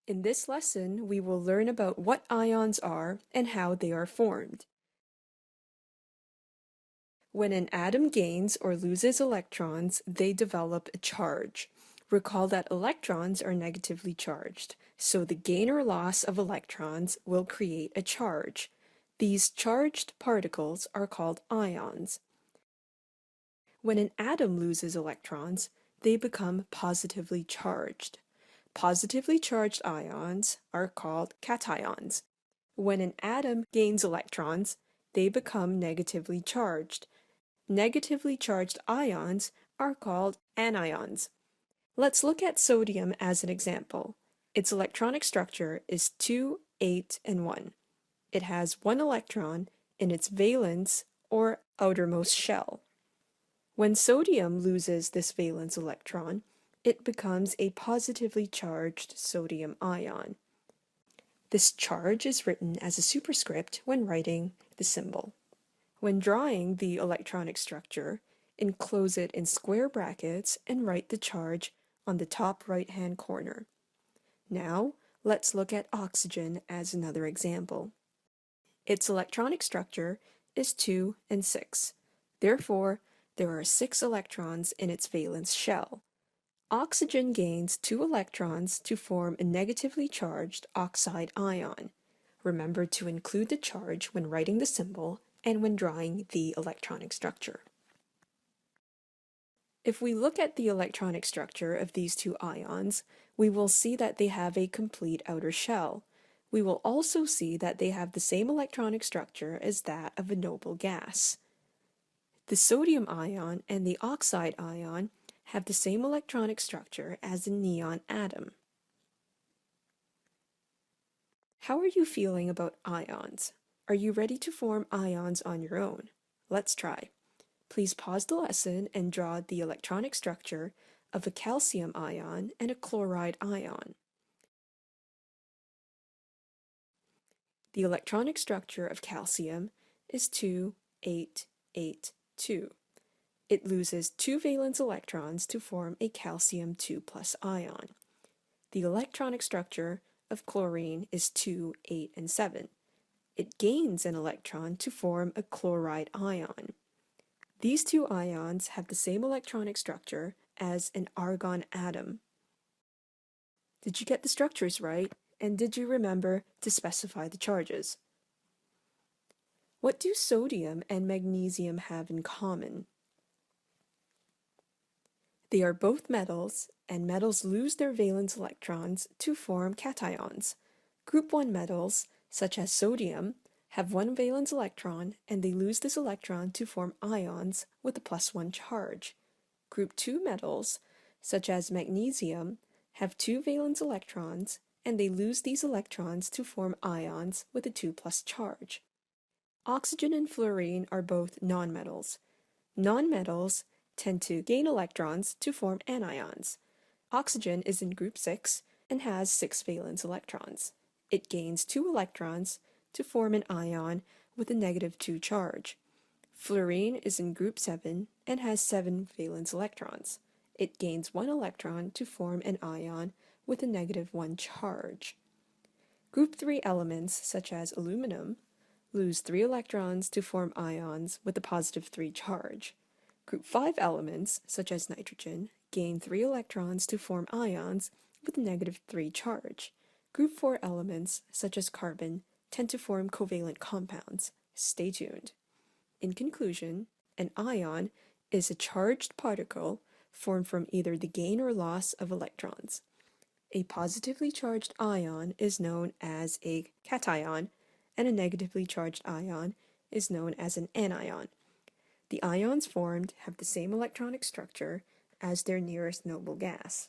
In this lesson, we will learn about what ions are and how they are formed. When an atom gains or loses electrons, they develop a charge. Recall that electrons are negatively charged, so the gain or loss of electrons will create a charge. These charged particles are called ions. When an atom loses electrons, they become positively charged. Positively charged ions are called cations. When an atom gains electrons, they become negatively charged. Negatively charged ions are called anions. Let's look at sodium as an example. Its electronic structure is 2, 8, and 1. It has one electron in its valence or outermost shell. When sodium loses this valence electron, it becomes a positively charged sodium ion. This charge is written as a superscript when writing the symbol. When drawing the electronic structure, enclose it in square brackets and write the charge on the top right-hand corner. Now, let's look at oxygen as another example. Its electronic structure is 2 and 6. Therefore, there are 6 electrons in its valence shell. Oxygen gains 2 electrons to form a negatively charged oxide ion. Remember to include the charge when writing the symbol and when drawing the electronic structure. If we look at the electronic structure of these two ions, we will see that they have a complete outer shell. We will also see that they have the same electronic structure as that of a noble gas. The sodium ion and the oxide ion have the same electronic structure as a neon atom. How are you feeling about ions? Are you ready to form ions on your own? Let's try. Please pause the lesson and draw the electronic structure of a calcium ion and a chloride ion. The electronic structure of calcium is 2, 8, 8, 2. It loses 2 valence electrons to form a calcium 2 plus ion. The electronic structure of chlorine is 2, 8, and 7. It gains an electron to form a chloride ion. These two ions have the same electronic structure as an argon atom. Did you get the structures right? And did you remember to specify the charges? What do sodium and magnesium have in common? They are both metals, and metals lose their valence electrons to form cations. Group 1 metals, such as sodium, have one valence electron, and they lose this electron to form ions with a +1 charge. Group 2 metals, such as magnesium, have 2 valence electrons, and they lose these electrons to form ions with a 2+ charge. Oxygen and fluorine are both nonmetals. Nonmetals tend to gain electrons to form anions. Oxygen is in group 6 and has 6 valence electrons. It gains 2 electrons to form an ion with a -2 charge. Fluorine is in group 7 and has 7 valence electrons. It gains 1 electron to form an ion with a -1 charge. Group 3 elements, such as aluminum, lose 3 electrons to form ions with a +3 charge. Group 5 elements, such as nitrogen, gain 3 electrons to form ions with a -3 charge. Group 4 elements, such as carbon, tend to form covalent compounds. Stay tuned. In conclusion, an ion is a charged particle formed from either the gain or loss of electrons. A positively charged ion is known as a cation, and a negatively charged ion is known as an anion. The ions formed have the same electronic structure as their nearest noble gas.